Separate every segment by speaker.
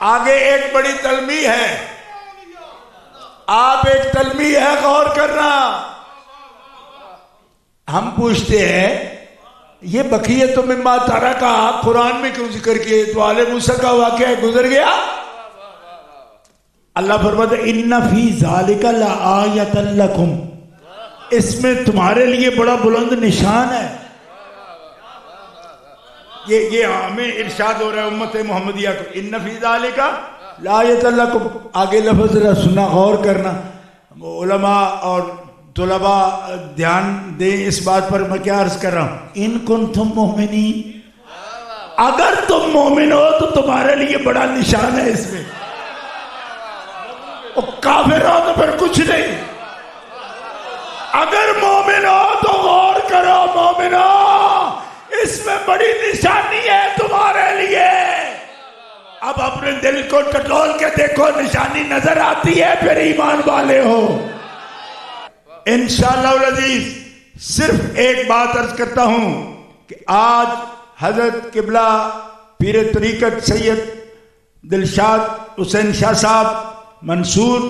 Speaker 1: آگے ایک بڑی تلمیح ہے، آپ ایک تلمیح ہے، غور کرنا۔ ہم پوچھتے ہیں یہ بقیۃ مما ترک قرآن میں کیوں ذکر کیے؟ تو آل موسیٰ کا واقعہ گزر گیا۔ اللہ فرماتا ہے ان فی ذالک لآیۃ لکم، اس میں تمہارے لیے بڑا بلند نشان ہے۔ یہ ہمیں ارشاد ہو رہا ہے امت محمدیہ کو، ان فی ذالک لآیۃ لکم۔ آگے لفظ ذرا سننا، غور کرنا، علماء اور طلباء دھیان دیں اس بات پر۔ میں کیا عرض کر رہا ہوں؟ ان کنتم مومنین، اگر تم مومن ہو تو تمہارے لیے بڑا نشان ہے اس میں، اور کافر ہو تو پھر کچھ نہیں۔ اگر مومن ہو تو غور کرو، مومن ہو اس میں بڑی نشانی ہے تمہارے لیے۔ اب اپنے دل کو ٹٹول کے دیکھو، نشانی نظر آتی ہے پھر ایمان والے ہو۔ انشاءاللہ العزیز صرف ایک بات عرض کرتا ہوں کہ آج حضرت قبلہ پیر طریقت سید دلشاد حسین شاہ صاحب منصور،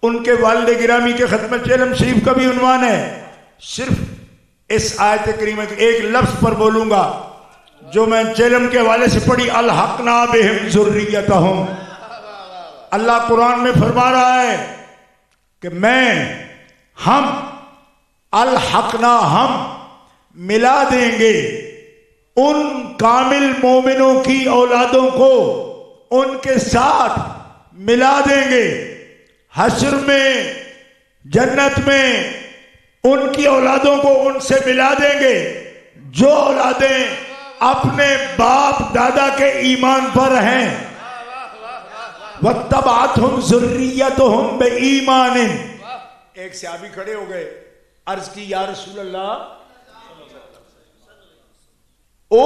Speaker 1: ان کے والد گرامی کے ختم چیلم شریف کا بھی عنوان ہے۔ صرف اس آیت کریمہ کے ایک لفظ پر بولوں گا جو میں چیلم کے حوالے سے پڑھی، الحقنا بہم ذریتہم۔ اللہ قرآن میں فرما رہا ہے کہ ہم الحقنا، ہم ملا دیں گے ان کامل مومنوں کی اولادوں کو ان کے ساتھ ملا دیں گے حشر میں، جنت میں ان کی اولادوں کو ان سے ملا دیں گے جو اولادیں اپنے باپ دادا کے ایمان پر ہیں۔ وَاتَّبَعَتْهُمْ ذُرِّيَّتُهُمْ بِإِيمَانٍ۔ ایک صحابی کھڑے ہو گئے، عرض کی یا رسول اللہ، او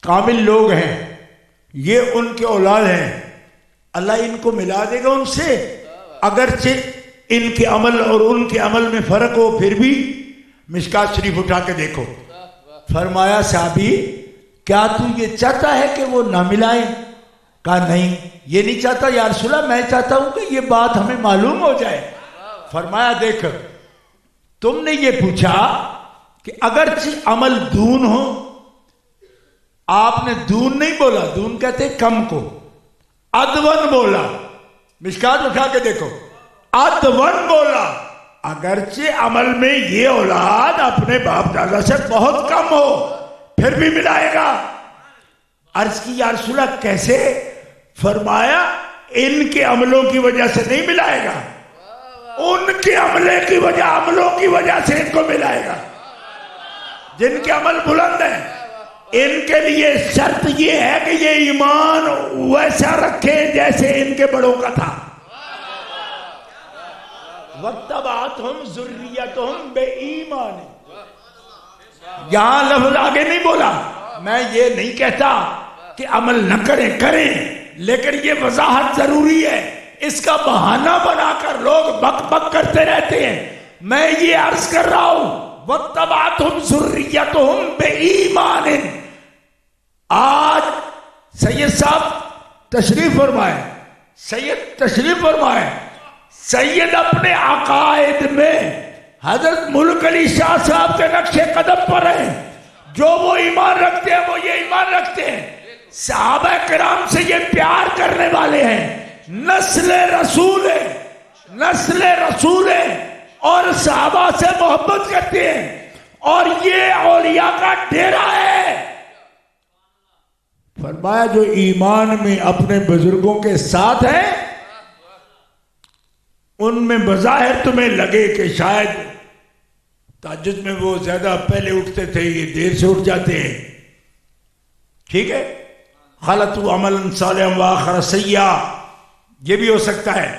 Speaker 1: کامل لوگ ہیں، یہ ان کے اولاد ہیں، اللہ ان کو ملا دے گا ان سے؟ اگرچہ ان کے عمل اور ان کے عمل میں فرق ہو پھر بھی؟ مشکات شریف اٹھا کے دیکھو۔ فرمایا صحابی کیا تو یہ چاہتا ہے کہ وہ نہ ملائیں؟ کہا نہیں، یہ نہیں چاہتا یا رسول اللہ، میں چاہتا ہوں کہ یہ بات ہمیں معلوم ہو جائے۔ فرمایا دیکھ، تم نے یہ پوچھا کہ اگرچہ عمل دون ہو، آپ نے دون نہیں بولا، دون کہتے کم کو، ادون بولا۔ مشکات اٹھا کے دیکھو، ادون بولا، اگرچہ عمل میں یہ اولاد اپنے باپ دادا سے بہت کم ہو پھر بھی ملائے گا۔ عرض کی یا رسول اللہ کیسے؟ فرمایا ان کے عملوں کی وجہ سے نہیں ملائے گا، ان کے عملوں کی وجہ سے ان کو ملائے گا۔ جن کے عمل بلند ہیں ان کے لیے شرط یہ ہے کہ یہ ایمان ویسا رکھیں جیسے ان کے بڑوں کا تھا۔ وَاتَّبَعَتْهُمْ ذُرِّيَّتُهُمْ بِإِيمَانٍ۔ یہاں لفظ آگے نہیں بولا، میں یہ نہیں کہتا کہ عمل نہ کریں، لیکن یہ وضاحت ضروری ہے۔ اس کا بہانہ بنا کر لوگ بک بک کرتے رہتے ہیں۔ میں یہ عرض کر رہا ہوں وَاتَّبَعَتْهُمْ ذُرِّيَّتُهُمْ بِإِيمَانٍ۔ آج سید صاحب تشریف فرمائے، سید تشریف فرمائے، سید اپنے عقائد میں حضرت ملک علی شاہ صاحب کے نقش قدم پر ہیں، جو وہ ایمان رکھتے ہیں وہ یہ ایمان رکھتے ہیں، صحابہ کرام سے یہ پیار کرنے والے ہیں، نسل رسول ہیں اور صحابہ سے محبت کرتے ہیں، اور یہ اولیاء کا ڈیرا ہے۔ فرمایا جو ایمان میں اپنے بزرگوں کے ساتھ ہیں، ان میں بظاہر تمہیں لگے کہ شاید تہجد میں وہ زیادہ پہلے اٹھتے تھے، یہ دیر سے اٹھ جاتے ہیں، ٹھیک ہے، خلطوا عملا صالحا وآخر سیئا، یہ بھی ہو سکتا ہے،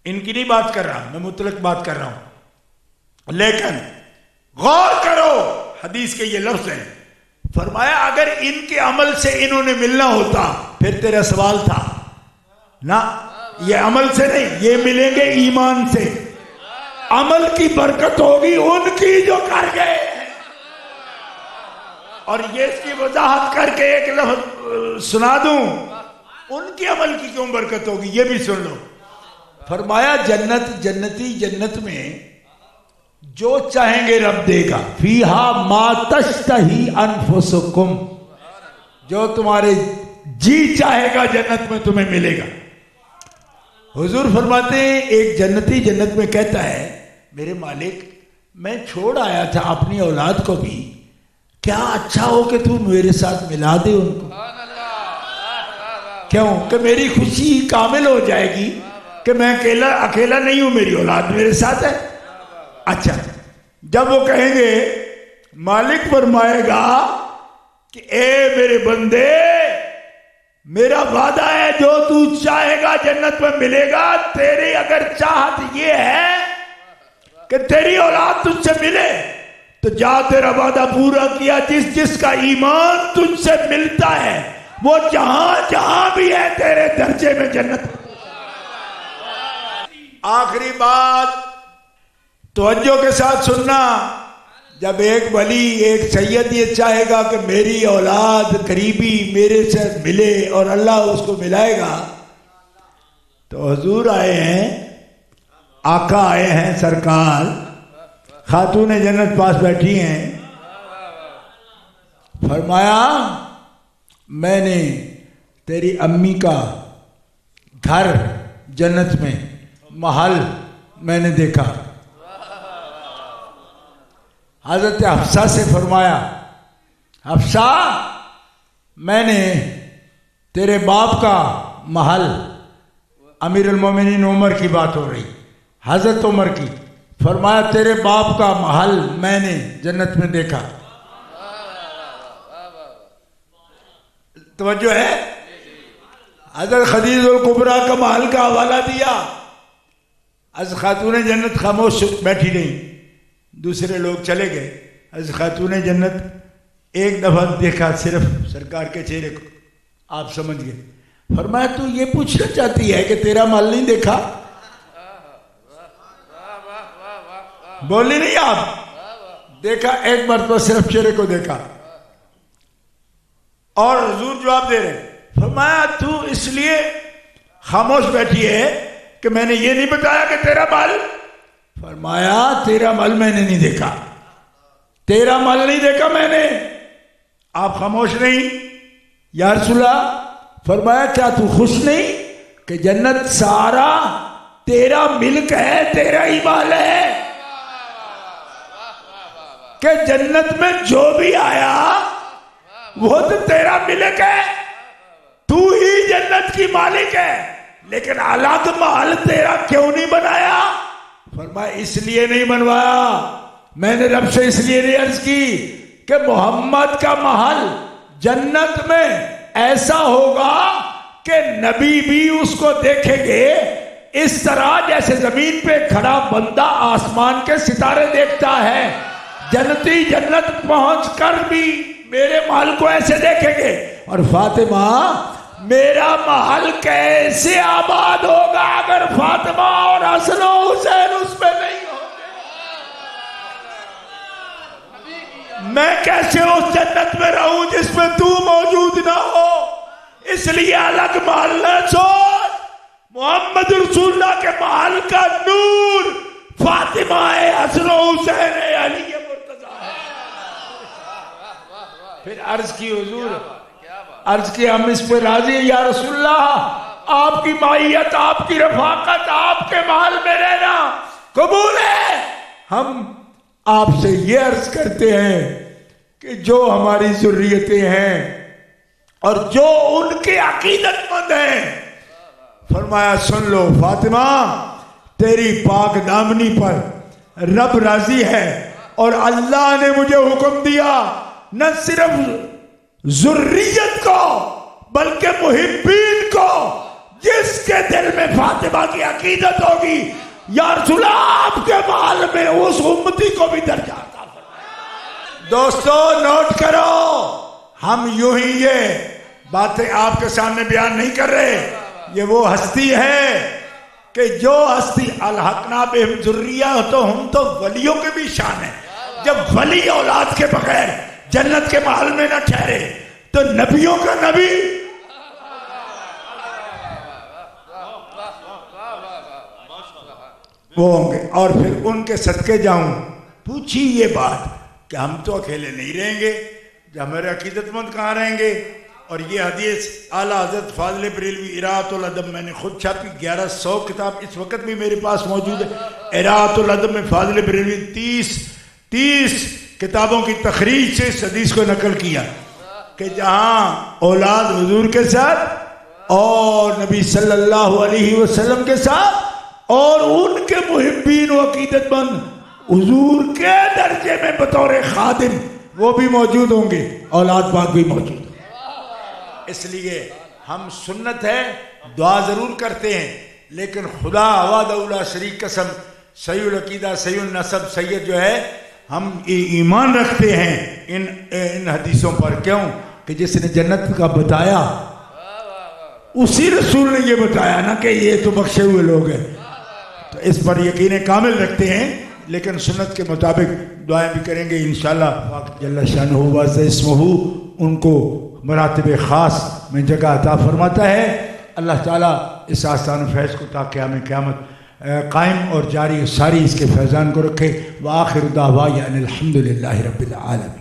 Speaker 1: ان کی نہیں بات کر رہا، میں مطلق بات کر رہا ہوں۔ لیکن غور کرو، حدیث کے یہ لفظ ہیں، فرمایا اگر ان کے عمل سے انہوں نے ملنا ہوتا پھر تیرا سوال تھا نا، یہ عمل سے نہیں، یہ ملیں گے ایمان سے، عمل کی برکت ہوگی ان کی جو کر گئے۔ اور یہ اس کی وضاحت کر کے ایک لفظ سنا دوں، ان کے عمل کی کیوں برکت ہوگی؟ یہ بھی سن لو. فرمایا جنتی جنت میں جو چاہیں گے رب دے گا. فیہا ما تشتہی انفسکم، جو تمہارے جی چاہے گا جنت میں تمہیں ملے گا. حضور فرماتے ہیں ایک جنتی جنت میں کہتا ہے میرے مالک میں چھوڑ آیا تھا اپنی اولاد کو بھی، کیا اچھا ہو کہ تو میرے ساتھ ملا دے ان کو. کیوں؟ کہ میری خوشی کامل ہو جائے گی کہ میں اکیلا نہیں ہوں، میری اولاد میرے ساتھ ہے. اچھا جب وہ کہیں گے مالک فرمائے گا کہ اے میرے بندے میرا وعدہ ہے جو تو چاہے گا جنت میں ملے گا. تیری اگر چاہت یہ ہے کہ تیری اولاد تجھ سے ملے تو جا تیرا وعدہ پورا کیا. جس کا ایمان تجھ سے ملتا ہے وہ جہاں بھی ہے تیرے درجے میں جنت. آخری بات توجہ کے ساتھ سننا. جب ایک ولی ایک سید یہ چاہے گا کہ میری اولاد قریبی میرے سے ملے اور اللہ اس کو ملائے گا، تو حضور آئے ہیں، آقا آئے ہیں سرکار، خاتون جنت پاس بیٹھی ہیں. فرمایا میں نے تیری امی کا گھر جنت میں محل میں نے دیکھا. حضرت حفصہ سے فرمایا حفصہ میں نے تیرے باپ کا محل، امیر المومنین عمر کی بات ہو رہی، حضرت عمر کی، فرمایا تیرے باپ کا محل میں نے جنت میں دیکھا. توجہ ہے؟ حضرت خدیجہ الکبریٰ کا محل کا حوالہ دیا. حضرت خاتون جنت خاموش بیٹھی رہی، دوسرے لوگ چلے گئے. حضرت خاتون جنت ایک دفعہ دیکھا صرف سرکار کے چہرے کو، آپ سمجھ گئے. فرمایا تو یہ پوچھنا چاہتی ہے کہ تیرا محل نہیں دیکھا؟ بولی نہیں آپ؟ دیکھا ایک مرتبہ صرف چہرے کو دیکھا. اور حضور جواب دے رہے، فرمایا تو اس لیے خاموش بیٹھی ہے کہ میں نے یہ نہیں بتایا کہ تیرا محل. فرمایا تیرا محل میں نے نہیں دیکھا، تیرا محل نہیں دیکھا میں نے. آپ خاموش نہیں. یا رسول اللہ، فرمایا کیا تو خوش نہیں کہ جنت سارا تیرا ملک ہے، تیرا ہی محل ہے، کہ جنت میں جو بھی آیا وہ تو تیرا ملک ہے، تو ہی جنت کی مالک ہے، لیکن الگ محل تیرا کیوں نہیں بنایا؟ فرمایا اس لیے نہیں بنوایا، میں نے رب سے اس لیے نہیں عرض کی کہ محمد کا محل جنت میں ایسا ہوگا کہ نبی بھی اس کو دیکھیں گے اس طرح جیسے زمین پہ کھڑا بندہ آسمان کے ستارے دیکھتا ہے. جنتی جنت پہنچ کر بھی میرے محل کو ایسے دیکھیں گے. اور فاطمہ میرا محل کیسے آباد ہوگا اگر فاطمہ اور حسن و حسین اس پہ نہیں ہوگے؟ میں کیسے اس جنت میں رہوں جس میں تو موجود نہ ہو؟ اس لیے الگ محل نہ سوچ. محمد رسول اللہ کے محل کا نور فاطمہ ہے، حسن و حسین ہے، علی مرتضیٰ ہے. پھر عرض کی حضور، عرض کی ہم اس پہ راضی ہیں یا رسول اللہ، آپ کی معیت، آپ کی رفاقت، آپ کے محل میں رہنا قبول ہے. ہم آپ سے یہ عرض کرتے ہیں کہ جو ہماری ذریتیں ہیں اور جو ان کے عقیدت مند ہیں، فرمایا سن لو فاطمہ تیری پاک دامنی پر رب راضی ہے، اور اللہ نے مجھے حکم دیا نہ صرف ذریت کو بلکہ محبین کو جس کے دل میں فاطمہ کی عقیدت ہوگی یا رسول اللہ آپ کے محل میں اس امتی کو بھی درجہ عطا فرمائے. دوستو نوٹ کرو، ہم یوں ہی یہ باتیں آپ کے سامنے بیان نہیں کر رہے. یہ وہ ہستی ہے کہ جو ہستی الحقنا بہم ذریہ، تو ہم تو ولیوں کے بھی شان ہیں. جب ولی اولاد کے بغیر جنت کے محل میں نہ ٹھہرے تو نبیوں کا نبی وہ ہوں گے، اور پھر ان کے صدقے جاؤں۔ پوچھی یہ بات کہ ہم تو اکیلے نہیں رہیں گے، جو ہمارے عقیدت مند کہاں رہیں گے؟ اور یہ حدیث اعلیٰ حضرت فاضل بریلوی اراۃ الادب میں نے خود چھاپی، 1100 کتاب اس وقت بھی میرے پاس موجود ہے۔ اراۃ الادب میں فاضل بریلوی 30 کتابوں کی تخریج سے اس حدیث کو نقل کیا کہ جہاں اولاد حضور کے ساتھ اور نبی صلی اللہ علیہ وسلم کے ساتھ اور ان کے محبین و عقیدت مند حضور کے درجے میں بطور خادم وہ بھی موجود ہوں گے، اولاد پاک بھی موجود ہیں۔ اس لیے ہم سنت ہے دعا ضرور کرتے ہیں، لیکن خدا وحدہ لا شریک قسم صحیح العقیدہ صحیح النسب سید جو ہے، ہم ایمان رکھتے ہیں ان حدیثوں پر۔ کیوں کہ جس نے جنت کا بتایا اسی رسول نے یہ بتایا نا کہ یہ تو بخشے ہوئے لوگ ہیں، تو اس پر یقین کامل رکھتے ہیں، لیکن سنت کے مطابق دعائیں بھی کریں گے انشاءاللہ۔ پاک جل شانہ وعز اسمہ ان کو مراتب خاص میں جگہ عطا فرماتا ہے۔ اللہ تعالیٰ اس آستان فیض کو تا قیامت قائم اور جاری ساری اس کے فیضان کو رکھے۔ وآخر دعوانا الحمدللہ رب العالمین۔